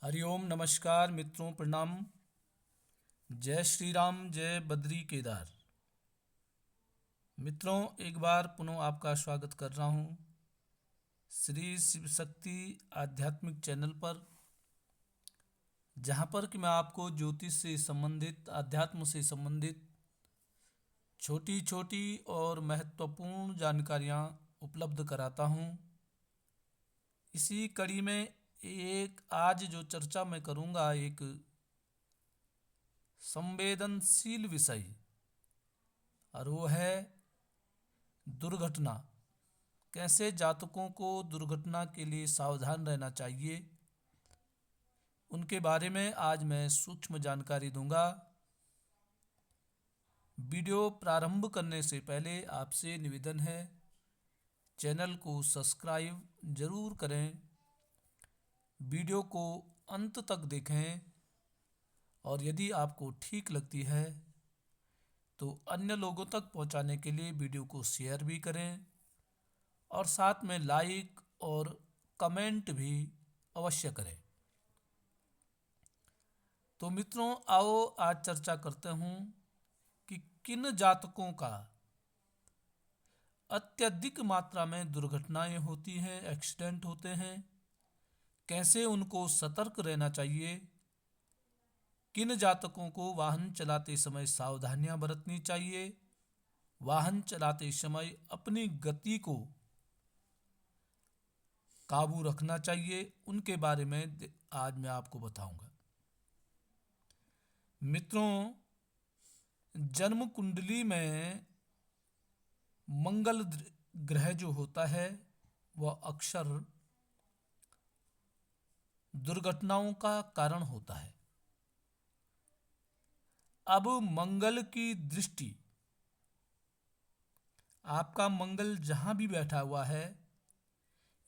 हरिओम नमस्कार मित्रों, प्रणाम। जय श्री राम, जय बद्री केदार। मित्रों, एक बार पुनः आपका स्वागत कर रहा हूँ श्री शिव शक्ति आध्यात्मिक चैनल पर, जहाँ पर कि मैं आपको ज्योतिष से संबंधित, अध्यात्म से संबंधित छोटी छोटी और महत्वपूर्ण जानकारियाँ उपलब्ध कराता हूँ। इसी कड़ी में एक आज जो चर्चा मैं करूँगा, एक संवेदनशील विषय, और वो है दुर्घटना। कैसे जातकों को दुर्घटना के लिए सावधान रहना चाहिए, उनके बारे में आज मैं सूक्ष्म जानकारी दूंगा। वीडियो प्रारंभ करने से पहले आपसे निवेदन है, चैनल को सब्सक्राइब जरूर करें, वीडियो को अंत तक देखें, और यदि आपको ठीक लगती है तो अन्य लोगों तक पहुंचाने के लिए वीडियो को शेयर भी करें, और साथ में लाइक और कमेंट भी अवश्य करें। तो मित्रों, आओ आज चर्चा करते हूँ कि किन जातकों का अत्यधिक मात्रा में दुर्घटनाएं होती हैं, एक्सीडेंट होते हैं, कैसे उनको सतर्क रहना चाहिए, किन जातकों को वाहन चलाते समय सावधानियां बरतनी चाहिए, वाहन चलाते समय अपनी गति को काबू रखना चाहिए, उनके बारे में आज मैं आपको बताऊंगा। मित्रों, जन्म कुंडली में मंगल ग्रह जो होता है वह अक्सर दुर्घटनाओं का कारण होता है। अब मंगल की दृष्टि, आपका मंगल जहां भी बैठा हुआ है,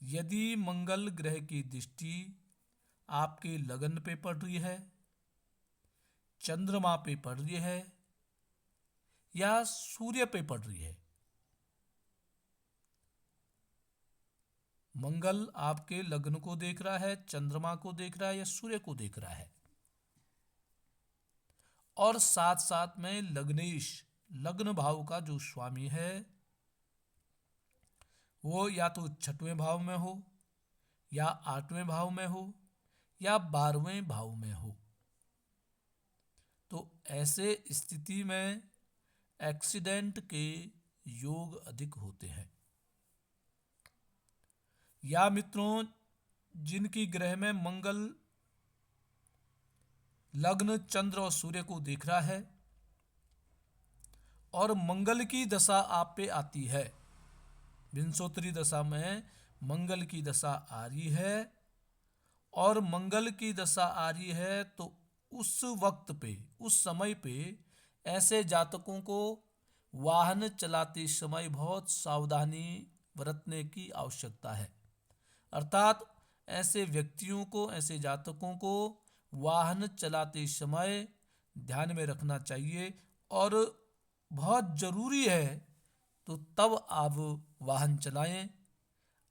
यदि मंगल ग्रह की दृष्टि आपके लगन पे पड़ रही है, चंद्रमा पे पड़ रही है, या सूर्य पे पड़ रही है, मंगल आपके लग्न को देख रहा है, चंद्रमा को देख रहा है, या सूर्य को देख रहा है, और साथ साथ में लग्नेश, लग्न भाव का जो स्वामी है वो या तो 6वें भाव में हो, या 8वें भाव में हो, या 12वें भाव में हो, तो ऐसे स्थिति में एक्सीडेंट के योग अधिक होते हैं। या मित्रों, जिनकी ग्रह में मंगल लग्न, चंद्र और सूर्य को देख रहा है, और मंगल की दशा आप पे आती है, विंशोत्तरी दशा में मंगल की दशा आ रही है, और मंगल की दशा आ रही है, तो उस वक्त पे, उस समय पे ऐसे जातकों को वाहन चलाते समय बहुत सावधानी बरतने की आवश्यकता है। अर्थात ऐसे व्यक्तियों को, ऐसे जातकों को वाहन चलाते समय ध्यान में रखना चाहिए, और बहुत जरूरी है तो तब आप वाहन चलाएं,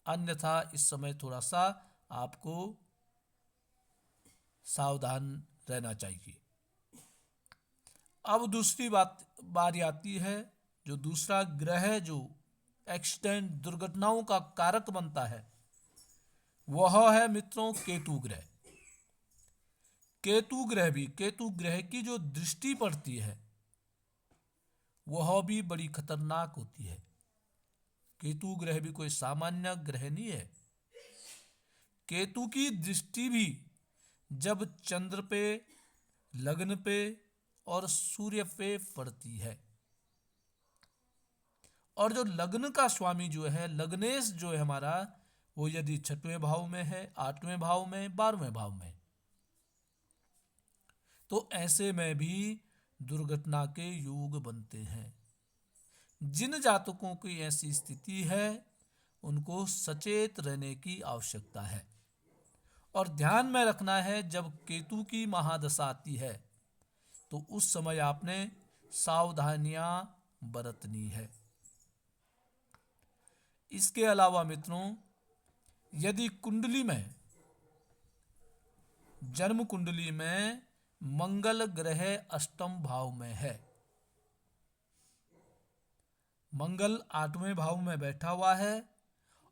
अन्यथा इस समय थोड़ा सा आपको सावधान रहना चाहिए। अब दूसरी बारी आती है, जो दूसरा ग्रह जो एक्सीडेंट, दुर्घटनाओं का कारक बनता है, वह है मित्रों केतु ग्रह। केतु ग्रह की जो दृष्टि पड़ती है वह भी बड़ी खतरनाक होती है। केतु ग्रह भी कोई सामान्य ग्रह नहीं है। केतु की दृष्टि भी जब चंद्र पे, लग्न पे और सूर्य पे पड़ती है, और जो लग्न का स्वामी जो है, लग्नेश जो है हमारा, वो यदि 6वें भाव में है, 8वें भाव में, 12वें भाव में, तो ऐसे में भी दुर्घटना के योग बनते हैं। जिन जातकों की ऐसी स्थिति है उनको सचेत रहने की आवश्यकता है, और ध्यान में रखना है, जब केतु की महादशा आती है तो उस समय आपने सावधानियां बरतनी है। इसके अलावा मित्रों, यदि कुंडली में जन्म कुंडली में मंगल ग्रह अष्टम भाव में है, मंगल 8वें भाव में बैठा हुआ है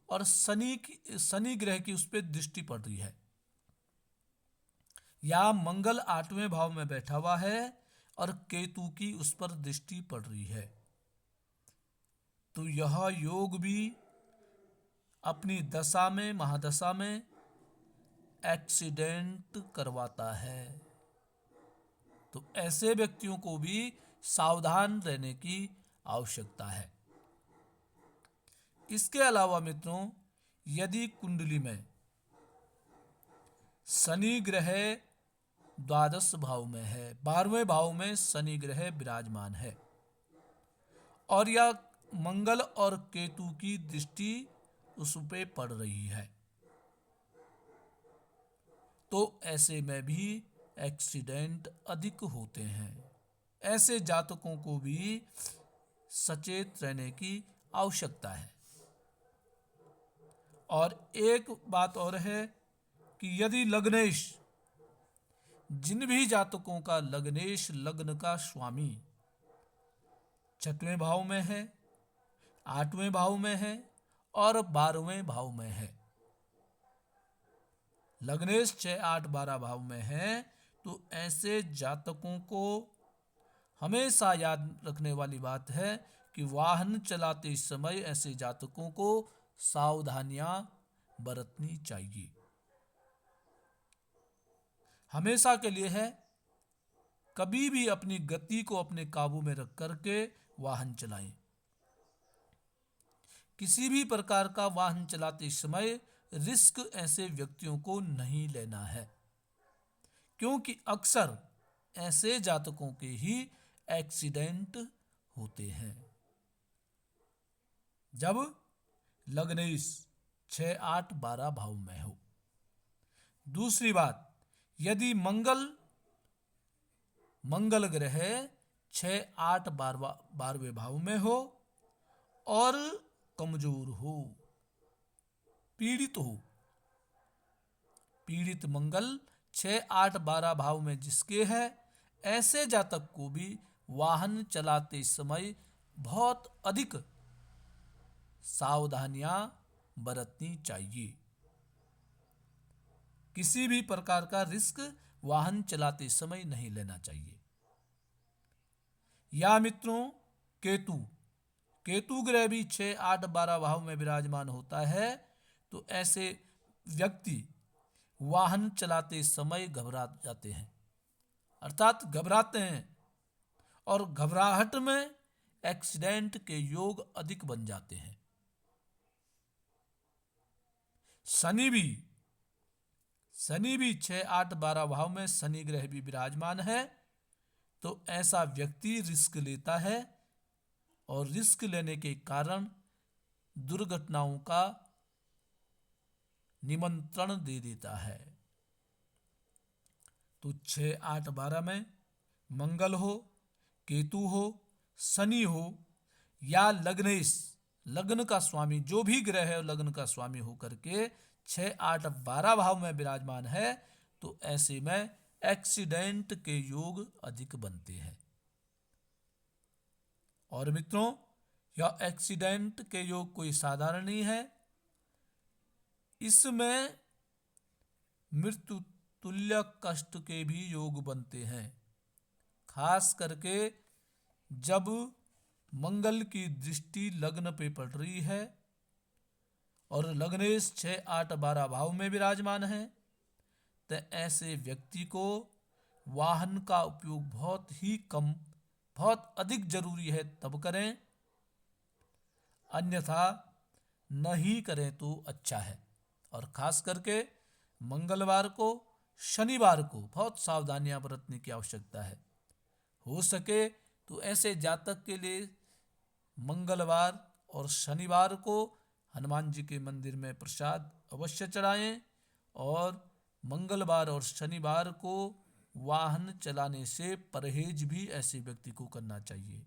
और शनि ग्रह की उस पर दृष्टि पड़ रही है, या मंगल 8वें भाव में बैठा हुआ है और केतु की उस पर दृष्टि पड़ रही है, तो यह योग भी अपनी दशा में, महादशा में एक्सीडेंट करवाता है। तो ऐसे व्यक्तियों को भी सावधान रहने की आवश्यकता है। इसके अलावा मित्रों, यदि कुंडली में शनि ग्रह द्वादश भाव में है, 12वें भाव में शनि ग्रह विराजमान है और यह मंगल और केतु की दृष्टि उस पे पड़ रही है, तो ऐसे में भी एक्सीडेंट अधिक होते हैं। ऐसे जातकों को भी सचेत रहने की आवश्यकता है। और एक बात और है कि यदि लग्नेश, जिन भी जातकों का लग्नेश, लग्न का स्वामी 6वें भाव में है, 8वें भाव में है और 12वें भाव में है, लग्नेश 6, 8, 12 भाव में है, तो ऐसे जातकों को हमेशा याद रखने वाली बात है कि वाहन चलाते समय ऐसे जातकों को सावधानियां बरतनी चाहिए। हमेशा के लिए है, कभी भी अपनी गति को अपने काबू में रख करके वाहन चलाएं। किसी भी प्रकार का वाहन चलाते समय रिस्क ऐसे व्यक्तियों को नहीं लेना है, क्योंकि अक्सर ऐसे जातकों के ही एक्सीडेंट होते हैं। जब लग्नेश 6, 8, 12 भाव में हो। दूसरी बात, यदि मंगल ग्रह 6, 8, 12वें भाव में हो और कमजोर हो, पीड़ित मंगल 6, 8, 12 भाव में जिसके है, ऐसे जातक को भी वाहन चलाते समय बहुत अधिक सावधानियां बरतनी चाहिए। किसी भी प्रकार का रिस्क वाहन चलाते समय नहीं लेना चाहिए। या मित्रों, केतु ग्रह भी 6, 8, 12 भाव में विराजमान होता है, तो ऐसे व्यक्ति वाहन चलाते समय घबरा जाते हैं, अर्थात घबराते हैं और घबराहट में एक्सीडेंट के योग अधिक बन जाते हैं। शनि भी 6, 8, 12 भाव में शनि ग्रह भी विराजमान है, तो ऐसा व्यक्ति रिस्क लेता है और रिस्क लेने के कारण दुर्घटनाओं का निमंत्रण दे देता है। तो 6, 8, 12 में मंगल हो, केतु हो, शनि हो या लग्नेश, लग्न का स्वामी, जो भी ग्रह है लग्न का स्वामी हो करके 6, 8, 12 भाव में विराजमान है, तो ऐसे में एक्सीडेंट के योग अधिक बनते हैं। और मित्रों, यह एक्सीडेंट के योग कोई साधारण नहीं है, इसमें मृत्यु तुल्य कष्ट के भी योग बनते हैं, खास करके जब मंगल की दृष्टि लग्न पे पड़ रही है और लग्नेश 6, 8, 12 भाव में विराजमान है, तो ऐसे व्यक्ति को वाहन का उपयोग बहुत ही कम, बहुत अधिक जरूरी है तब करें, अन्यथा नहीं करें तो अच्छा है। और खास करके मंगलवार को, शनिवार को बहुत सावधानियां बरतने की आवश्यकता है। हो सके तो ऐसे जातक के लिए मंगलवार और शनिवार को हनुमान जी के मंदिर में प्रसाद अवश्य चढ़ाएं और मंगलवार और शनिवार को वाहन चलाने से परहेज भी ऐसे व्यक्ति को करना चाहिए।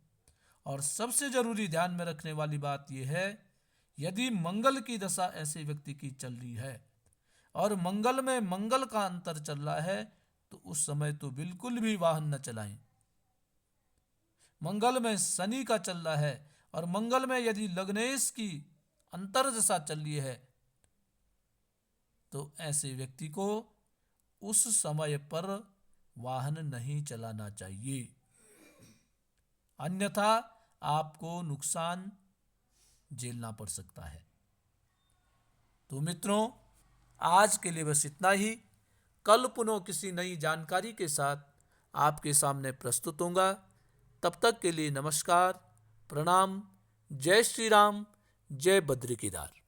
और सबसे जरूरी ध्यान में रखने वाली बात यह है, यदि मंगल की दशा ऐसे व्यक्ति की चल रही है और मंगल में मंगल का अंतर चल रहा है तो उस समय तो बिल्कुल भी वाहन न चलाएं। मंगल में शनि का चल रहा है और मंगल में यदि लग्नेश की अंतर्दशा चल रही है तो ऐसे व्यक्ति को उस समय पर वाहन नहीं चलाना चाहिए, अन्यथा आपको नुकसान झेलना पड़ सकता है। तो मित्रों, आज के लिए बस इतना ही। कल पुनः किसी नई जानकारी के साथ आपके सामने प्रस्तुत होऊंगा। तब तक के लिए नमस्कार, प्रणाम, जय श्री राम, जय बद्री केदार।